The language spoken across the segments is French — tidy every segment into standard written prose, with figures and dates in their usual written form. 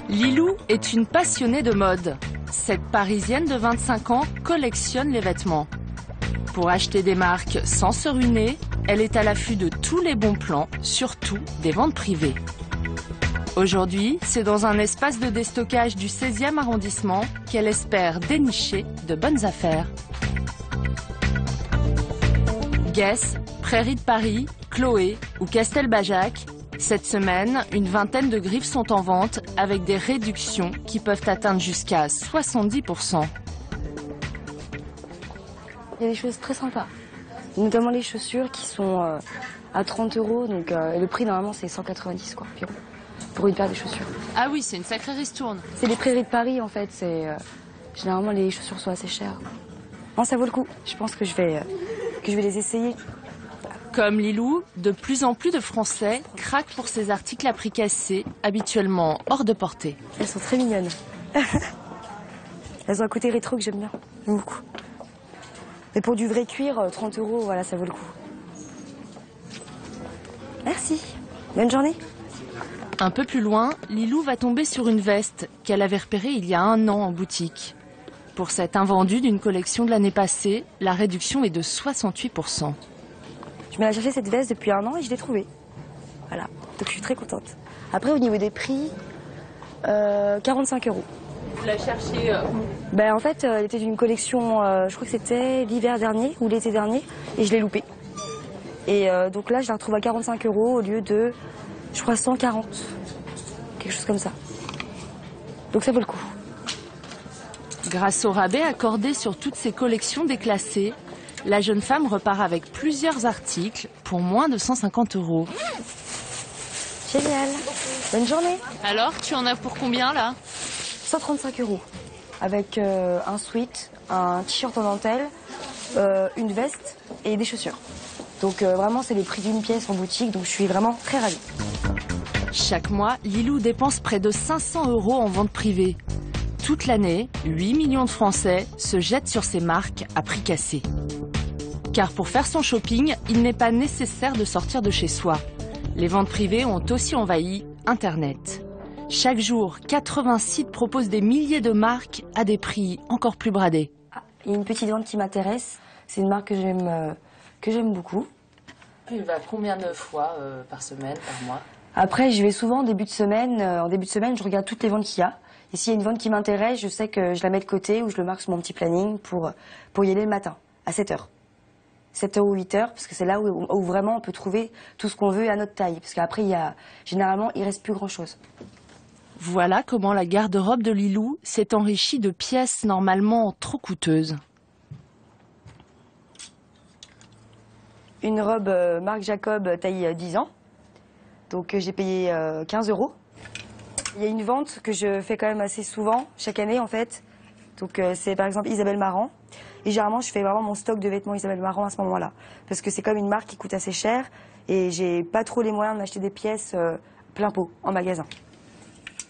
Lilou est une passionnée de mode. Cette Parisienne de 25 ans collectionne les vêtements. Pour acheter des marques sans se ruiner, elle est à l'affût de tous les bons plans, surtout des ventes privées. Aujourd'hui, c'est dans un espace de déstockage du 16e arrondissement qu'elle espère dénicher de bonnes affaires. Guess, Prairie de Paris, Chloé ou Castelbajac, cette semaine, une vingtaine de griffes sont en vente avec des réductions qui peuvent atteindre jusqu'à 70%. Il y a des choses très sympas, notamment les chaussures qui sont à 30 €, donc le prix normalement c'est 190 quoi, pour une paire de chaussures. Ah oui, c'est une sacrée ristourne. C'est les Prairies de Paris en fait, généralement les chaussures sont assez chères. Non, ça vaut le coup, je pense que je vais les essayer. Comme Lilou, de plus en plus de Français craquent pour ces articles à prix cassé, habituellement hors de portée. Elles sont très mignonnes. Elles ont un côté rétro que j'aime bien, j'aime beaucoup. Mais pour du vrai cuir, 30 €, voilà, ça vaut le coup. Merci, bonne journée. Un peu plus loin, Lilou va tomber sur une veste qu'elle avait repérée il y a 1 an en boutique. Pour cet invendu d'une collection de l'année passée, la réduction est de 68%. Je me l'ai cherché cette veste depuis 1 an et je l'ai trouvée. Voilà, donc je suis très contente. Après, au niveau des prix, 45 €. Vous la cherchez où? En fait, elle était d'une collection, je crois que c'était l'hiver dernier ou l'été dernier, et je l'ai loupée. Et donc là, je la retrouve à 45 € au lieu de, je crois, 140. Quelque chose comme ça. Donc ça vaut le coup. Grâce au rabais accordé sur toutes ces collections déclassées, la jeune femme repart avec plusieurs articles pour moins de 150 €. Génial. Bonne journée. Alors, tu en as pour combien là? 135 €. Avec un sweat, un t-shirt en dentelle, une veste et des chaussures. Donc vraiment, c'est le prix d'une pièce en boutique, donc je suis vraiment très ravie. Chaque mois, Lilou dépense près de 500 € en vente privée. Toute l'année, 8 millions de Français se jettent sur ces marques à prix cassé. Car pour faire son shopping, il n'est pas nécessaire de sortir de chez soi. Les ventes privées ont aussi envahi Internet. Chaque jour, 80 sites proposent des milliers de marques à des prix encore plus bradés. Il y a une petite vente qui m'intéresse. C'est une marque que j'aime beaucoup. Tu vas combien de fois par semaine, par mois? Après, j'y vais souvent en début de semaine. En début de semaine, je regarde toutes les ventes qu'il y a. Et s'il y a une vente qui m'intéresse, je sais que je la mets de côté ou je le marque sur mon petit planning pour y aller le matin, à 7 h. 7 h ou 8 h, parce que c'est là où vraiment on peut trouver tout ce qu'on veut à notre taille. Parce qu'après, généralement, il reste plus grand-chose. Voilà comment la garde-robe de Lilou s'est enrichie de pièces normalement trop coûteuses. Une robe Marc Jacob taille 10 ans. Donc j'ai payé 15 €. Il y a une vente que je fais quand même assez souvent, chaque année en fait. Donc c'est par exemple Isabelle Marant. Et généralement je fais vraiment mon stock de vêtements Isabelle Marant à ce moment-là. Parce que c'est comme une marque qui coûte assez cher. Et j'ai pas trop les moyens d'acheter des pièces plein pot en magasin.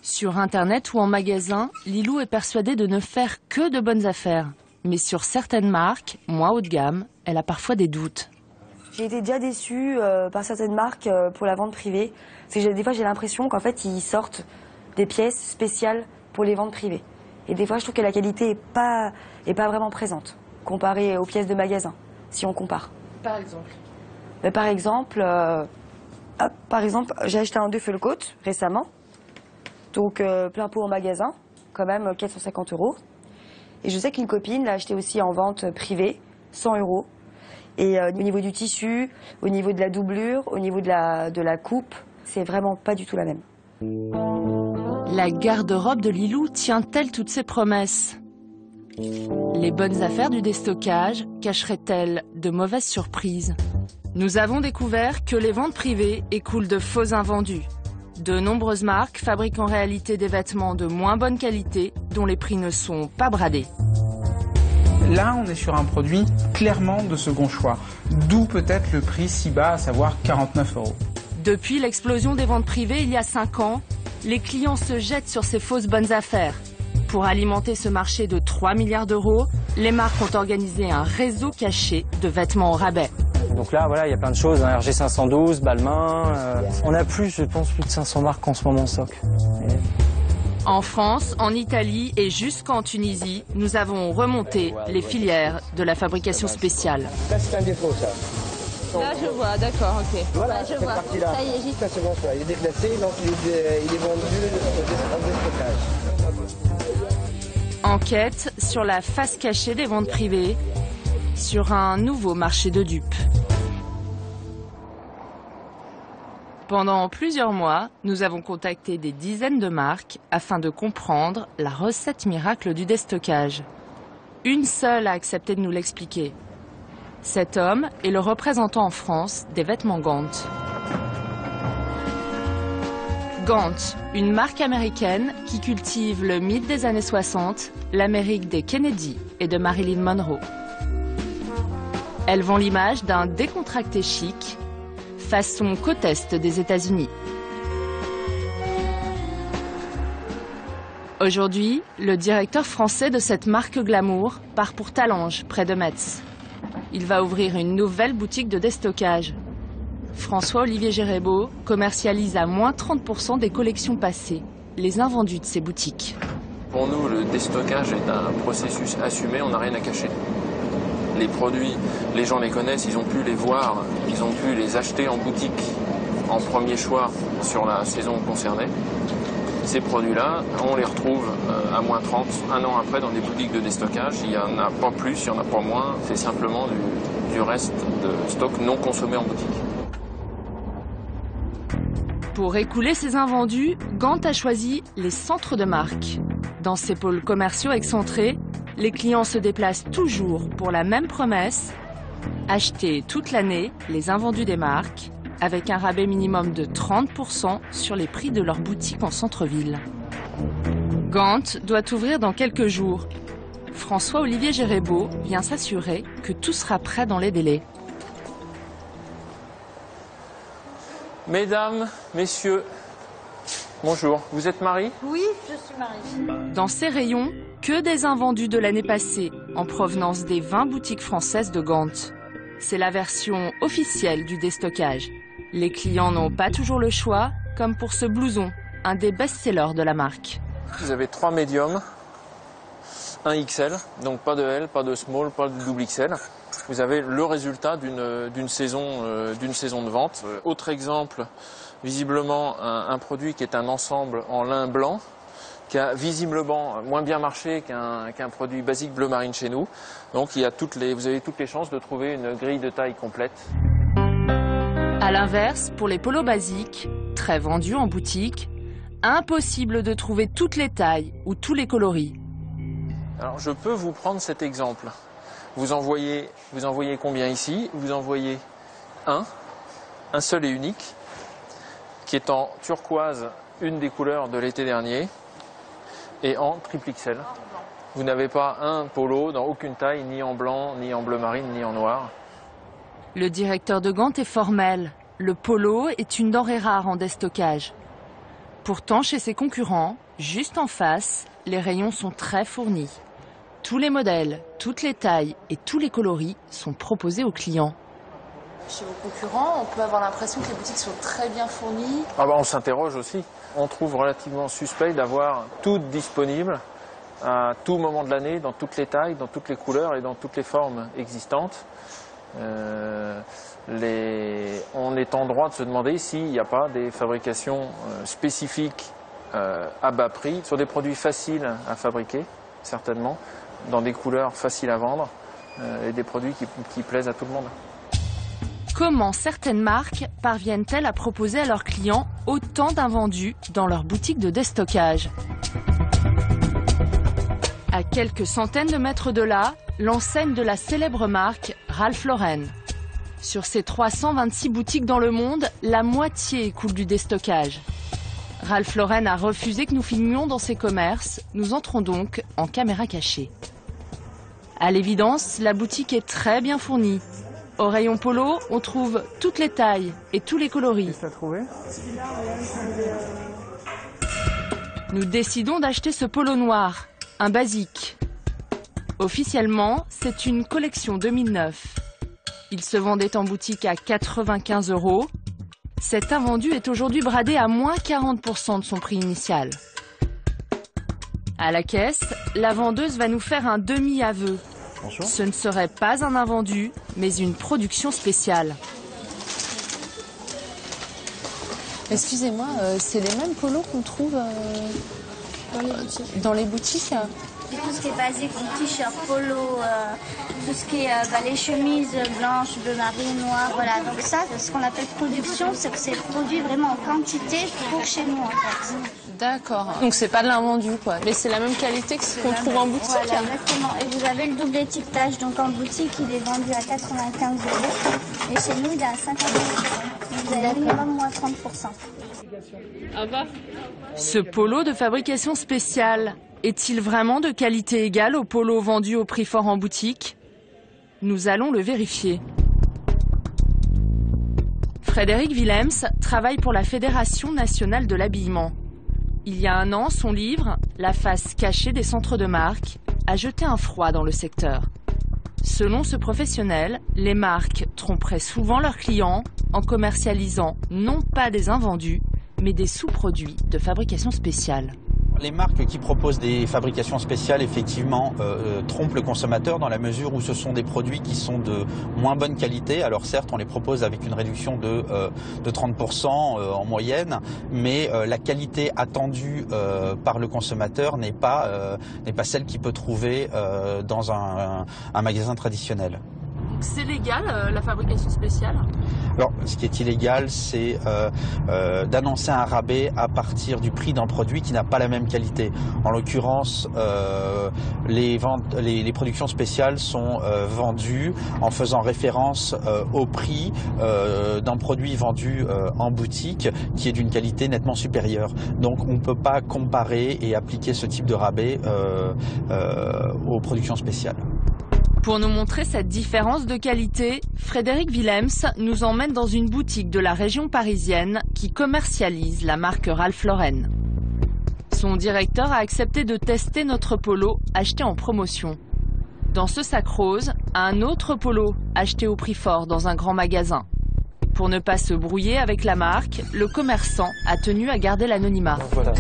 Sur Internet ou en magasin, Lilou est persuadée de ne faire que de bonnes affaires. Mais sur certaines marques, moins haut de gamme, elle a parfois des doutes. J'ai été déjà déçue par certaines marques pour la vente privée. Parce que des fois j'ai l'impression qu'en fait ils sortent des pièces spéciales pour les ventes privées. Et des fois je trouve que la qualité est pas vraiment présente, comparée aux pièces de magasin, si on compare. Par exemple? Par exemple, j'ai acheté un Duffel-Coat récemment. Donc plein pot en magasin, quand même 450 €. Et je sais qu'une copine l'a acheté aussi en vente privée, 100 €. Et au niveau du tissu, au niveau de la doublure, au niveau de la coupe, c'est vraiment pas du tout la même. La garde-robe de Lilou tient-elle toutes ses promesses? Les bonnes affaires du déstockage cacheraient-elles de mauvaises surprises? Nous avons découvert que les ventes privées écoulent de faux invendus. De nombreuses marques fabriquent en réalité des vêtements de moins bonne qualité dont les prix ne sont pas bradés. Là, on est sur un produit clairement de second choix, d'où peut-être le prix si bas, à savoir 49 €. Depuis l'explosion des ventes privées il y a 5 ans, les clients se jettent sur ces fausses bonnes affaires. Pour alimenter ce marché de 3 milliards d'euros, les marques ont organisé un réseau caché de vêtements au rabais. Donc là, voilà, il y a plein de choses, hein, RG 512, Balmain. On a plus, je pense, plus de 500 marques en ce moment en stock. En France, en Italie et jusqu'en Tunisie, nous avons remonté les filières de la fabrication spéciale. Ça, c'est un défaut, ça. Là, je vois, d'accord, ok. Voilà, là, je cette vois. partie-là. Ça y est, j'y Ça, c'est bon, ça. Il est déclassé, donc il est vendu en déstockage. Enquête sur la face cachée des ventes privées, sur un nouveau marché de dupes. Pendant plusieurs mois, nous avons contacté des dizaines de marques afin de comprendre la recette miracle du déstockage. Une seule a accepté de nous l'expliquer. Cet homme est le représentant en France des vêtements Gant. Gant, une marque américaine qui cultive le mythe des années 60, l'Amérique des Kennedy et de Marilyn Monroe. Elle vend l'image d'un décontracté chic, façon côte est des États-Unis. Aujourd'hui, le directeur français de cette marque glamour part pour Talange, près de Metz. Il va ouvrir une nouvelle boutique de déstockage. François-Olivier Gérébeau commercialise à moins 30% des collections passées, les invendus de ses boutiques. Pour nous, le déstockage est un processus assumé, on n'a rien à cacher. Les produits, les gens les connaissent, ils ont pu les voir, ils ont pu les acheter en boutique en premier choix sur la saison concernée. Ces produits-là, on les retrouve à moins 30, un an après, dans des boutiques de déstockage. Il n'y en a pas plus, il n'y en a pas moins. C'est simplement du reste de stock non consommé en boutique. Pour écouler ses invendus, Gant a choisi les centres de marque. Dans ces pôles commerciaux excentrés, les clients se déplacent toujours pour la même promesse, acheter toute l'année les invendus des marques, avec un rabais minimum de 30% sur les prix de leur boutique en centre-ville. Gant doit ouvrir dans quelques jours. François-Olivier Gérébeau vient s'assurer que tout sera prêt dans les délais. Mesdames, messieurs, bonjour. Vous êtes Marie ? Oui, je suis Marie. Dans ces rayons, que des invendus de l'année passée, en provenance des 20 boutiques françaises de Gant. C'est la version officielle du déstockage. Les clients n'ont pas toujours le choix, comme pour ce blouson, un des best-sellers de la marque. Vous avez 3 médiums, un XL, donc pas de L, pas de small, pas de double XL. Vous avez le résultat d'une saison de vente. Autre exemple, visiblement un produit qui est un ensemble en lin blanc, qui a visiblement moins bien marché qu'un produit basique bleu marine chez nous. Donc vous avez toutes les chances de trouver une grille de taille complète. A l'inverse, pour les polos basiques, très vendus en boutique, impossible de trouver toutes les tailles ou tous les coloris. Alors je peux vous prendre cet exemple. Vous en voyez combien ici? Vous en voyez un seul et unique, qui est en turquoise, une des couleurs de l'été dernier, et en triple XL. Vous n'avez pas un polo dans aucune taille, ni en blanc, ni en bleu marine, ni en noir. Le directeur de Gant est formel. Le polo est une denrée rare en déstockage. Pourtant, chez ses concurrents, juste en face, les rayons sont très fournis. Tous les modèles, toutes les tailles et tous les coloris sont proposés aux clients. Chez vos concurrents, on peut avoir l'impression que les boutiques sont très bien fournies. On s'interroge aussi. On trouve relativement suspect d'avoir tout disponible à tout moment de l'année, dans toutes les tailles, dans toutes les couleurs et dans toutes les formes existantes. On est en droit de se demander s'il n'y a pas des fabrications spécifiques à bas prix, sur des produits faciles à fabriquer, certainement, dans des couleurs faciles à vendre et des produits qui plaisent à tout le monde. Comment certaines marques parviennent-elles à proposer à leurs clients autant d'invendus dans leur boutique de déstockage? À quelques centaines de mètres de là, l'enseigne de la célèbre marque Ralph Lauren. Sur ses 326 boutiques dans le monde, la moitié coule du déstockage. Ralph Lauren a refusé que nous filmions dans ses commerces. Nous entrons donc en caméra cachée. À l'évidence, la boutique est très bien fournie. Au rayon polo, on trouve toutes les tailles et tous les coloris. Nous décidons d'acheter ce polo noir, un basique. Officiellement, c'est une collection 2009. Il se vendait en boutique à 95 €. Cet invendu est aujourd'hui bradé à moins 40% de son prix initial. À la caisse, la vendeuse va nous faire un demi-aveu. Ce ne serait pas un invendu, mais une production spéciale. Excusez-moi, c'est les mêmes polos qu'on trouve dans les boutiques Tout ce qui est basique, t-shirt, polo, tout ce qui est les chemises blanches, bleu marine, noir, voilà. Donc ça, ce qu'on appelle production, c'est que c'est produit vraiment en quantité pour chez nous en fait. D'accord. Donc c'est pas de l'invendu quoi, mais c'est la même qualité que ce qu'on trouve en boutique. Voilà, exactement. Et vous avez le double étiquetage, donc en boutique il est vendu à 95 € et chez nous il est à 59 €. Vous avez minimum moins 30%. Ah bah. Ce polo de fabrication spéciale est-il vraiment de qualité égale au polo vendu au prix fort en boutique? Nous allons le vérifier. Frédéric Willems travaille pour la Fédération nationale de l'habillement. Il y a un an, son livre, La face cachée des centres de marque, a jeté un froid dans le secteur. Selon ce professionnel, les marques tromperaient souvent leurs clients en commercialisant non pas des invendus, mais des sous-produits de fabrication spéciale. Les marques qui proposent des fabrications spéciales, effectivement, trompent le consommateur dans la mesure où ce sont des produits qui sont de moins bonne qualité. Alors certes, on les propose avec une réduction de 30% en moyenne, mais la qualité attendue par le consommateur n'est pas celle qu'il peut trouver dans un magasin traditionnel. C'est légal, la fabrication spéciale? Alors, ce qui est illégal, c'est d'annoncer un rabais à partir du prix d'un produit qui n'a pas la même qualité. En l'occurrence, les productions spéciales sont vendues en faisant référence au prix d'un produit vendu en boutique qui est d'une qualité nettement supérieure. Donc, on ne peut pas comparer et appliquer ce type de rabais aux productions spéciales. Pour nous montrer cette différence de qualité, Frédéric Willems nous emmène dans une boutique de la région parisienne qui commercialise la marque Ralph Lauren. Son directeur a accepté de tester notre polo acheté en promotion. Dans ce sac rose, un autre polo acheté au prix fort dans un grand magasin. Pour ne pas se brouiller avec la marque, le commerçant a tenu à garder l'anonymat. Voilà.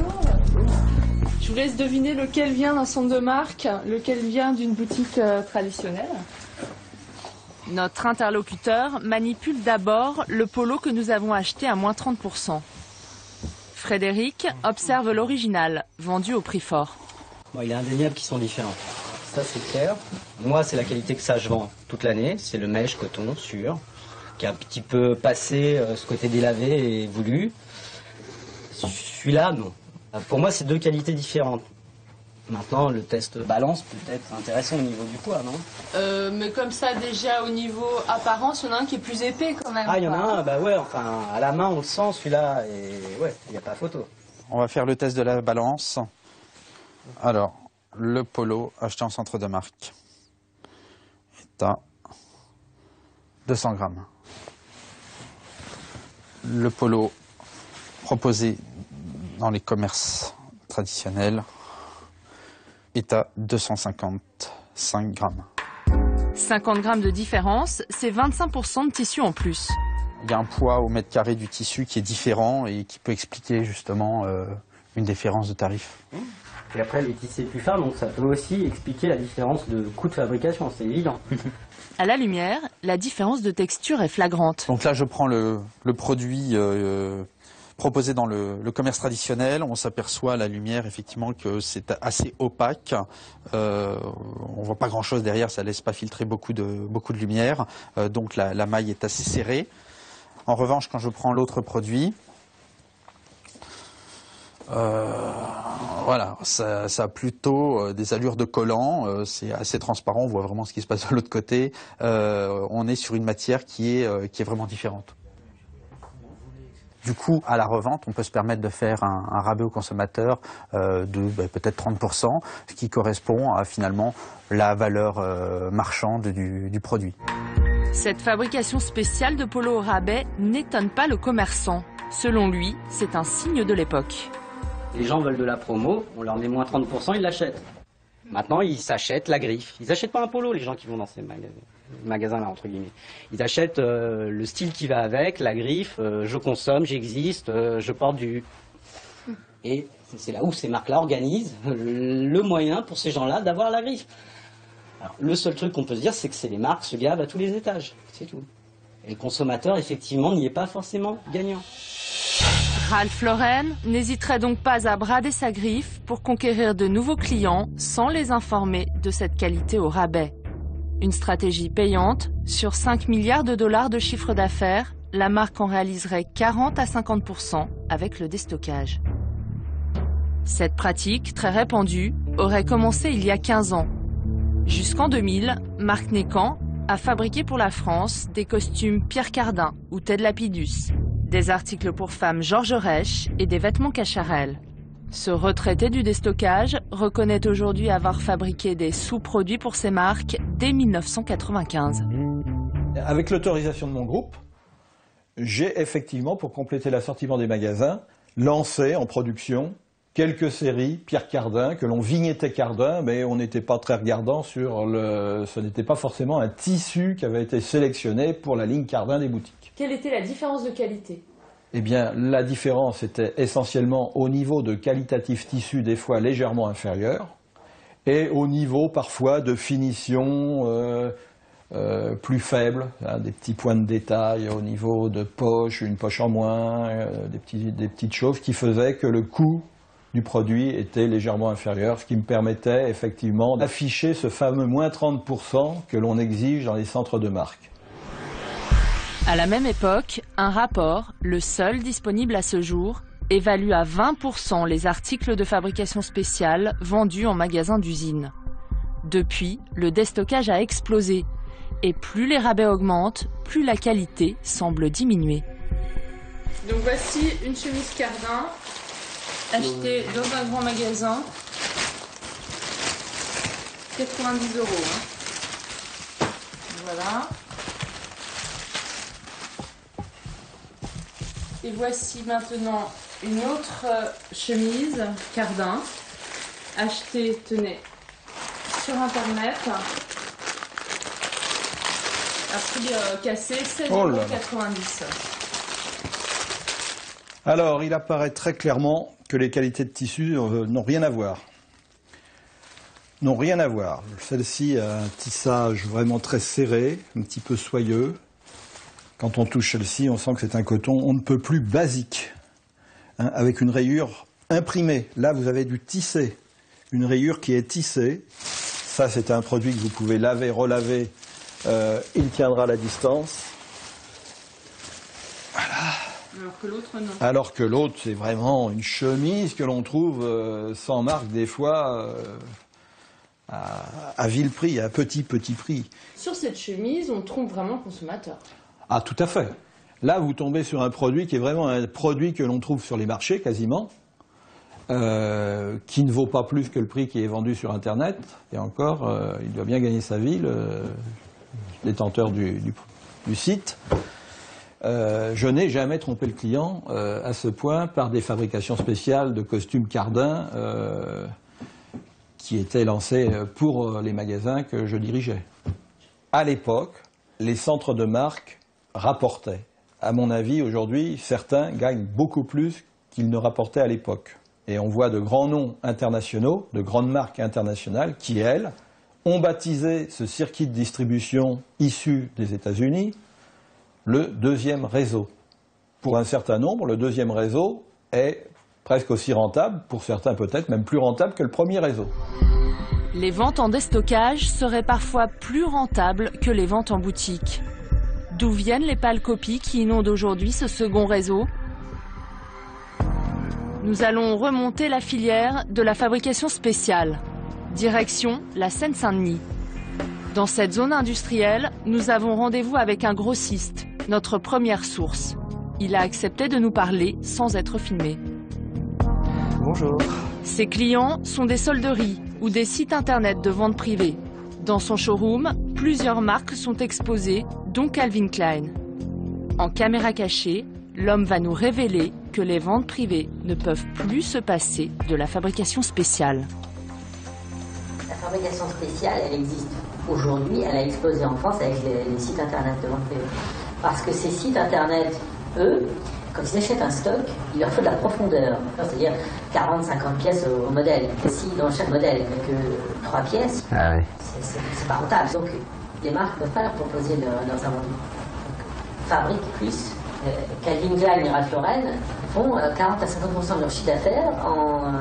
Je vous laisse deviner lequel vient d'un centre de marque, lequel vient d'une boutique traditionnelle. Notre interlocuteur manipule d'abord le polo que nous avons acheté à moins 30%. Frédéric observe l'original, vendu au prix fort. Bon, il est indéniable qu'ils sont différents. Ça c'est clair. Moi c'est la qualité que ça je vends toute l'année. C'est le mèche coton sûr, qui a un petit peu passé ce côté délavé et voulu. Celui-là non. Pour moi, c'est deux qualités différentes. Maintenant, le test balance peut être intéressant au niveau du poids, non? Mais comme ça, déjà au niveau apparence, il y en a un qui est plus épais quand même. Ah, il y en a un, bah ouais, enfin, à la main, on le sent celui-là, et ouais, il n'y a pas photo. On va faire le test de la balance. Alors, le polo acheté en centre de marque est à 200 grammes. Le polo proposé dans les commerces traditionnels est à 255 grammes. 50 grammes de différence, c'est 25% de tissu en plus. Il y a un poids au mètre carré du tissu qui est différent et qui peut expliquer justement une différence de tarif. Et après, les tissés plus fins, donc ça peut aussi expliquer la différence de coût de fabrication, c'est évident. À la lumière, la différence de texture est flagrante. Donc là, je prends le produit proposé dans le commerce traditionnel. On s'aperçoit à la lumière effectivement que c'est assez opaque. On voit pas grand-chose derrière, ça laisse pas filtrer beaucoup de lumière. Donc la maille est assez serrée. En revanche, quand je prends l'autre produit, voilà, ça a plutôt des allures de collant, c'est assez transparent, on voit vraiment ce qui se passe de l'autre côté. On est sur une matière qui est vraiment différente. Du coup, à la revente, on peut se permettre de faire un rabais au consommateur de peut-être 30%, ce qui correspond à finalement la valeur marchande du produit. Cette fabrication spéciale de polo au rabais n'étonne pas le commerçant. Selon lui, c'est un signe de l'époque. Les gens veulent de la promo, on leur met moins 30%, ils l'achètent. Maintenant, ils s'achètent la griffe. Ils n'achètent pas un polo, les gens qui vont dans ces magasins-là, entre guillemets. Ils achètent le style qui va avec, la griffe, je consomme, j'existe, je porte du... Et c'est là où ces marques-là organisent le moyen pour ces gens-là d'avoir la griffe. Alors, le seul truc qu'on peut se dire, c'est que c'est les marques se gavent à tous les étages, c'est tout. Et le consommateur, effectivement, n'y est pas forcément gagnant. Ralph Lauren n'hésiterait donc pas à brader sa griffe pour conquérir de nouveaux clients sans les informer de cette qualité au rabais. Une stratégie payante, sur 5 milliards de dollars de chiffre d'affaires, la marque en réaliserait 40 à 50% avec le déstockage. Cette pratique, très répandue, aurait commencé il y a 15 ans. Jusqu'en 2000, Marc Nécan a fabriqué pour la France des costumes Pierre Cardin ou Ted Lapidus, des articles pour femmes Georges Reich et des vêtements Cacharel. Ce retraité du déstockage reconnaît aujourd'hui avoir fabriqué des sous-produits pour ces marques dès 1995. Avec l'autorisation de mon groupe, j'ai effectivement, pour compléter l'assortiment des magasins, lancé en production quelques séries Pierre Cardin, que l'on vignettait Cardin, mais on n'était pas très regardant sur le... Ce n'était pas forcément un tissu qui avait été sélectionné pour la ligne Cardin des boutiques. Quelle était la différence de qualité? Eh bien, la différence était essentiellement au niveau de qualitatif tissu, des fois légèrement inférieur, et au niveau parfois de finition plus faible, hein, des petits points de détail au niveau de poche, une poche en moins, des petites choses qui faisaient que le coût du produit était légèrement inférieur, ce qui me permettait effectivement d'afficher ce fameux moins 30% que l'on exige dans les centres de marque. À la même époque, un rapport, le seul disponible à ce jour, évalue à 20% les articles de fabrication spéciale vendus en magasin d'usine. Depuis, le déstockage a explosé. Et plus les rabais augmentent, plus la qualité semble diminuer. Donc voici une chemise Cardin, achetée dans un grand magasin, 90 €. Hein. Voilà. Et voici maintenant une autre chemise Cardin, achetée, tenez, sur internet, à prix cassé, 16,90 €. Alors, il apparaît très clairement que les qualités de tissu n'ont rien à voir. N'ont rien à voir. Celle-ci a un tissage vraiment très serré, un petit peu soyeux. Quand on touche celle-ci, on sent que c'est un coton on ne peut plus basique, hein, avec une rayure imprimée. Là, vous avez du tissé, une rayure qui est tissée. Ça, c'est un produit que vous pouvez laver, relaver. Il tiendra la distance. Voilà. Alors que l'autre, non. Alors que l'autre, c'est vraiment une chemise que l'on trouve sans marque, des fois, à vil prix, à petit prix. Sur cette chemise, on trompe vraiment le consommateur. Ah, tout à fait. Là, vous tombez sur un produit qui est vraiment un produit que l'on trouve sur les marchés, quasiment, qui ne vaut pas plus que le prix qui est vendu sur Internet. Et encore, il doit bien gagner sa vie, le détenteur du site. Je n'ai jamais trompé le client à ce point par des fabrications spéciales de costumes Cardin qui étaient lancés pour les magasins que je dirigeais. À l'époque, les centres de marque rapportaient. À mon avis, aujourd'hui, certains gagnent beaucoup plus qu'ils ne rapportaient à l'époque. Et on voit de grands noms internationaux, de grandes marques internationales qui, elles, ont baptisé ce circuit de distribution issu des États-Unis le deuxième réseau. Pour un certain nombre, le deuxième réseau est presque aussi rentable, pour certains peut-être même plus rentable que le premier réseau. Les ventes en déstockage seraient parfois plus rentables que les ventes en boutique. D'où viennent les pâles copies qui inondent aujourd'hui ce second réseau? Nous allons remonter la filière de la fabrication spéciale. Direction la Seine-Saint-Denis. Dans cette zone industrielle, nous avons rendez-vous avec un grossiste, notre première source. Il a accepté de nous parler sans être filmé. Bonjour. Ses clients sont des solderies ou des sites internet de vente privée. Dans son showroom, plusieurs marques sont exposées, dont Calvin Klein. En caméra cachée, l'homme va nous révéler que les ventes privées ne peuvent plus se passer de la fabrication spéciale. La fabrication spéciale, elle existe aujourd'hui, elle a explosé en France avec les sites internet de vente privée. Parce que ces sites internet, eux, quand ils achètent un stock, il leur faut de la profondeur. C'est-à-dire 40-50 pièces au modèle. Et si dans chaque modèle, il n'y a que 3 pièces, c'est pas rentable. Donc les marques ne peuvent pas leur proposer leurs invendus. Fabrique plus. Calvin Klein et Ralph Lauren font 40 à 50% de leur chiffre d'affaires en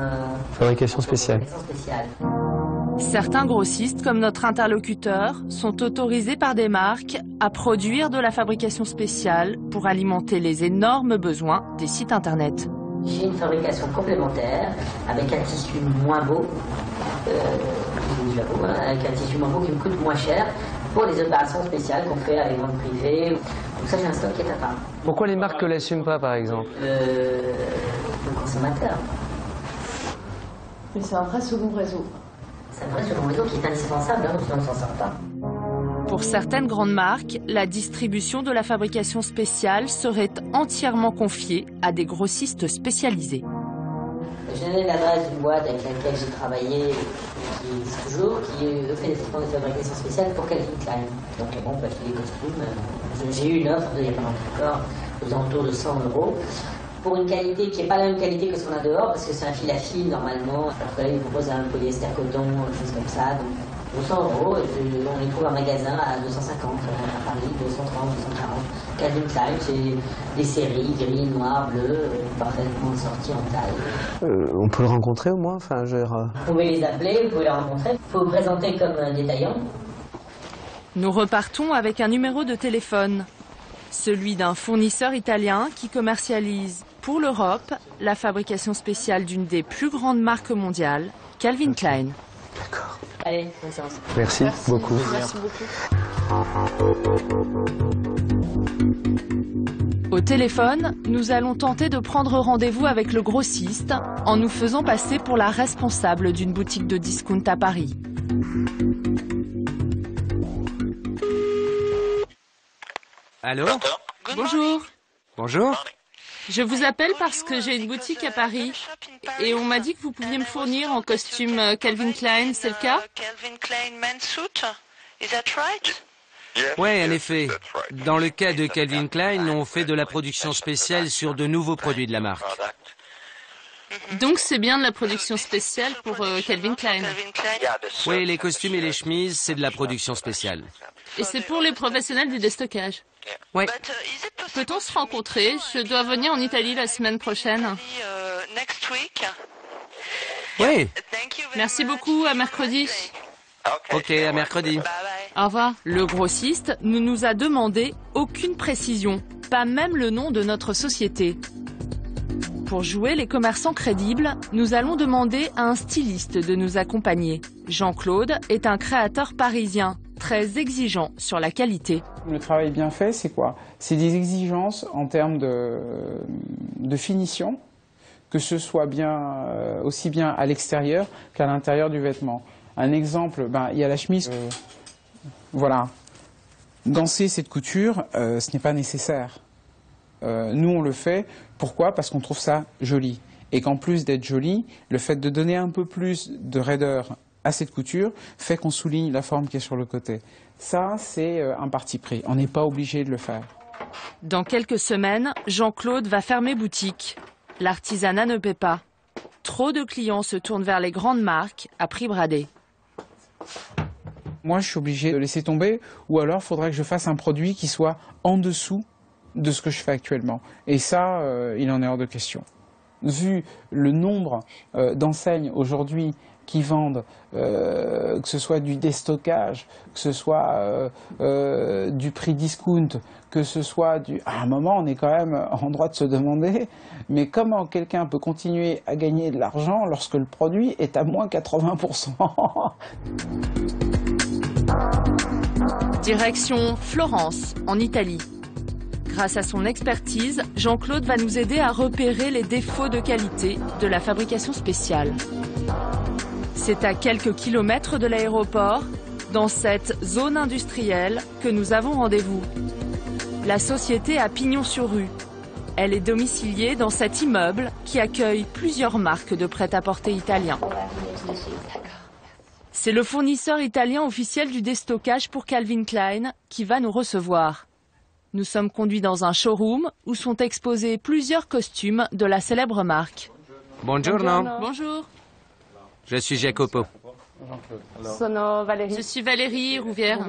fabrication spéciale. Certains grossistes, comme notre interlocuteur, sont autorisés par des marques à produire de la fabrication spéciale pour alimenter les énormes besoins des sites internet. J'ai une fabrication complémentaire avec un tissu moins beau, avec un tissu moins beau qui me coûte moins cher pour les opérations spéciales qu'on fait avec vente privée. Donc ça, j'ai un stock qui est à part. Pourquoi les marques ne l'assument pas, par exemple? Le consommateur. Mais c'est un vrai second réseau. C'est un vrai second réseau qui est indispensable, sinon on ne s'en sort pas. Pour certaines grandes marques, la distribution de la fabrication spéciale serait entièrement confiée à des grossistes spécialisés. J'ai donné l'adresse d'une boîte avec laquelle j'ai travaillé, qui existe toujours, qui fait des traitements de fabrication spéciale pour Calvin Klein. Donc bon, on peut acheter des costumes. J'ai eu une offre il n'y a pas longtemps encore, aux alentours de 100 €, pour une qualité qui n'est pas la même qualité que ce qu'on a dehors, parce que c'est un fil à fil normalement. Après, ils proposent un polyester coton, des choses comme ça. Donc, pour 100 €, on les trouve en magasin à 250, à Paris, 230, 240. Calvin Klein, c'est des séries gris, noir, bleu, parfaitement sorties en taille. On peut le rencontrer au moins, enfin, Vous pouvez les appeler, vous pouvez les rencontrer. Il faut vous présenter comme un détaillant. Nous repartons avec un numéro de téléphone, celui d'un fournisseur italien qui commercialise pour l'Europe la fabrication spéciale d'une des plus grandes marques mondiales, Calvin Klein. D'accord. Allez, bonne séance. Merci beaucoup. Merci beaucoup. Au téléphone, nous allons tenter de prendre rendez-vous avec le grossiste en nous faisant passer pour la responsable d'une boutique de discount à Paris. Allô? Bonjour. Bonjour. Je vous appelle parce que j'ai une boutique à Paris et on m'a dit que vous pouviez me fournir en costume Calvin Klein, c'est le cas? Calvin Klein men's suit, is that right? Oui, en effet. Dans le cas de Calvin Klein, on fait de la production spéciale sur de nouveaux produits de la marque. Donc c'est bien de la production spéciale pour Calvin Klein. Oui, les costumes et les chemises, c'est de la production spéciale. Et c'est pour les professionnels du déstockage. Oui. Peut-on se rencontrer? Je dois venir en Italie la semaine prochaine. Oui. Merci beaucoup, à mercredi. Ok, à mercredi. Au revoir. Le grossiste ne nous a demandé aucune précision, pas même le nom de notre société. Pour jouer les commerçants crédibles, nous allons demander à un styliste de nous accompagner. Jean-Claude est un créateur parisien, très exigeant sur la qualité. Le travail bien fait, c'est quoi? C'est des exigences en termes de finition, que ce soit bien, aussi bien à l'extérieur qu'à l'intérieur du vêtement. Un exemple, il y a la chemise. Voilà. Gancer cette couture, ce n'est pas nécessaire. Nous, on le fait. Pourquoi? Parce qu'on trouve ça joli. Et qu'en plus d'être joli, le fait de donner un peu plus de raideur à cette couture fait qu'on souligne la forme qui est sur le côté. Ça, c'est un parti pris. On n'est pas obligé de le faire. Dans quelques semaines, Jean-Claude va fermer boutique. L'artisanat ne paie pas. Trop de clients se tournent vers les grandes marques à prix bradé. Moi, je suis obligé de laisser tomber, ou alors il faudrait que je fasse un produit qui soit en dessous de ce que je fais actuellement. Et ça, il en est hors de question. Vu le nombre d'enseignes aujourd'hui qui vendent, que ce soit du déstockage, que ce soit du prix discount, que ce soit du... À un moment, on est quand même en droit de se demander, mais comment quelqu'un peut continuer à gagner de l'argent lorsque le produit est à moins 80%? Direction Florence, en Italie. Grâce à son expertise, Jean-Claude va nous aider à repérer les défauts de qualité de la fabrication spéciale. C'est à quelques kilomètres de l'aéroport, dans cette zone industrielle, que nous avons rendez-vous. La société a pignon sur rue. Elle est domiciliée dans cet immeuble qui accueille plusieurs marques de prêt-à-porter italiens. C'est le fournisseur italien officiel du déstockage pour Calvin Klein qui va nous recevoir. Nous sommes conduits dans un showroom où sont exposés plusieurs costumes de la célèbre marque. Buongiorno. Bonjour. Je suis Jacopo. Je suis Valérie Rouvière.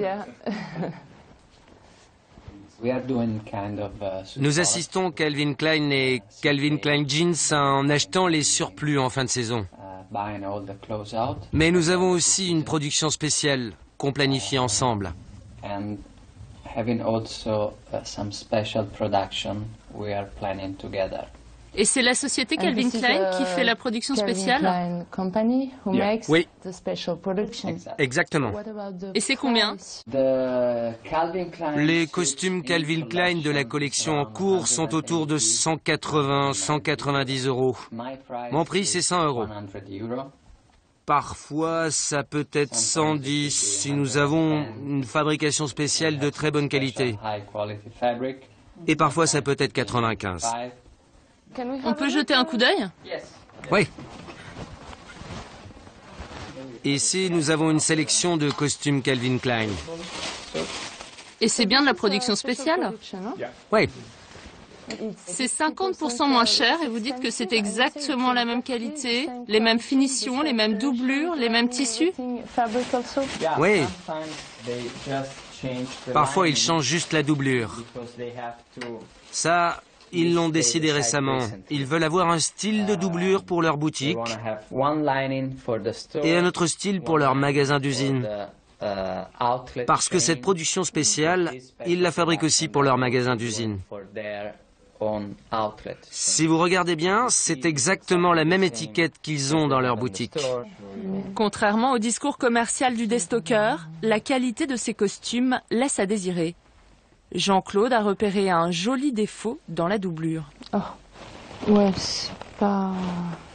Nous assistons Calvin Klein et Calvin Klein Jeans en achetant les surplus en fin de saison. Mais nous avons aussi une production spéciale qu'on planifie ensemble. Et c'est la société Calvin Klein qui fait la production spéciale? Oui. Exactement. Et c'est combien? Les costumes Calvin Klein de la collection en cours sont autour de 180-190 euros. Mon prix, c'est 100 euros. Parfois, ça peut être 110 si nous avons une fabrication spéciale de très bonne qualité. Et parfois, ça peut être 95. On peut jeter un coup d'œil? Oui. Ici, nous avons une sélection de costumes Calvin Klein. Et c'est bien de la production spéciale? Oui. C'est 50% moins cher et vous dites que c'est exactement la même qualité, les mêmes finitions, les mêmes doublures, les mêmes tissus? Oui. Parfois, ils changent juste la doublure. Ça, ils l'ont décidé récemment. Ils veulent avoir un style de doublure pour leur boutique et un autre style pour leur magasin d'usine. Parce que cette production spéciale, ils la fabriquent aussi pour leur magasin d'usine. Si vous regardez bien, c'est exactement la même étiquette qu'ils ont dans leur boutique. Contrairement au discours commercial du déstockeur, la qualité de ces costumes laisse à désirer. Jean-Claude a repéré un joli défaut dans la doublure. Oh, ouais, c'est pas...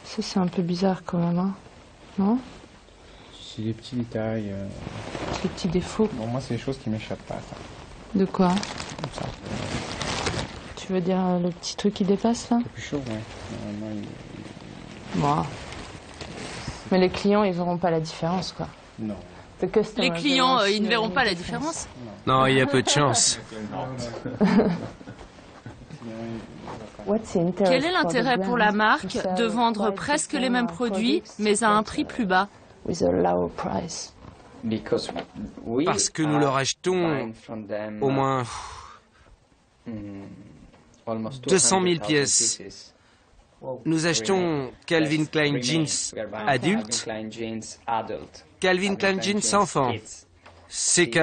Ça, c'est un peu bizarre quand même, hein. Non? C'est des petits détails. Des petits défauts. Bon, moi, c'est des choses qui m'échappent pas. Ça. De quoi? Comme ça. Tu veux dire le petit truc qui dépasse, là? C'est plus chaud, ouais. Bon. Mais les clients, ils verront pas la différence, quoi. Non. Les clients, ils ne verront pas la différence? Non, il y a peu de chance. Quel est l'intérêt pour la marque de vendre presque les mêmes produits, mais à un prix plus bas? Parce que nous leur achetons au moins 200 000 pièces. Nous achetons Calvin Klein Jeans adultes, Calvin Klein Jeans enfants, CK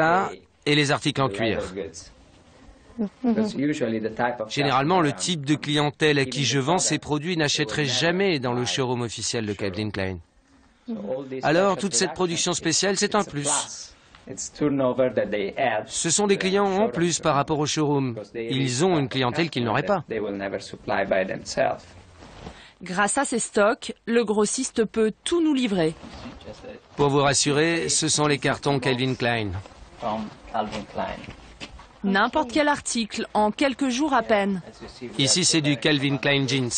et les articles en cuir. Généralement, le type de clientèle à qui je vends ces produits n'achèterait jamais dans le showroom officiel de Calvin Klein. Alors, toute cette production spéciale, c'est un plus. Ce sont des clients en plus par rapport au showroom. Ils ont une clientèle qu'ils n'auraient pas. Grâce à ces stocks, le grossiste peut tout nous livrer. Pour vous rassurer, ce sont les cartons Calvin Klein. N'importe quel article, en quelques jours à peine. Ici, c'est du Calvin Klein Jeans.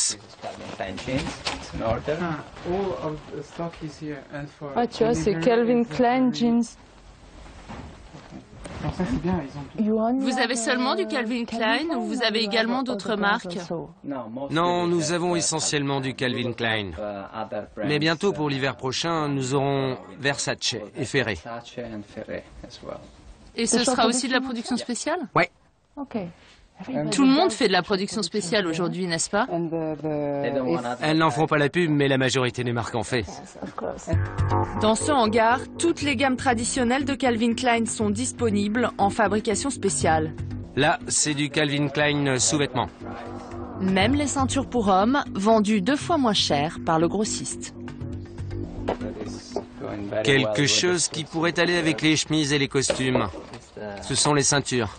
Ah, tu vois, c'est Calvin Klein Jeans. Vous avez seulement du Calvin Klein ou vous avez également d'autres marques? Non, nous avons essentiellement du Calvin Klein. Mais bientôt, pour l'hiver prochain, nous aurons Versace et Ferré. Et ce sera aussi de la production spéciale? Oui. Tout le monde fait de la production spéciale aujourd'hui, n'est-ce pas? Elles n'en font pas la pub, mais la majorité des marques en fait. Dans ce hangar, toutes les gammes traditionnelles de Calvin Klein sont disponibles en fabrication spéciale. Là, c'est du Calvin Klein sous-vêtements. Même les ceintures pour hommes, vendues 2 fois moins cher par le grossiste. Quelque chose qui pourrait aller avec les chemises et les costumes. Ce sont les ceintures.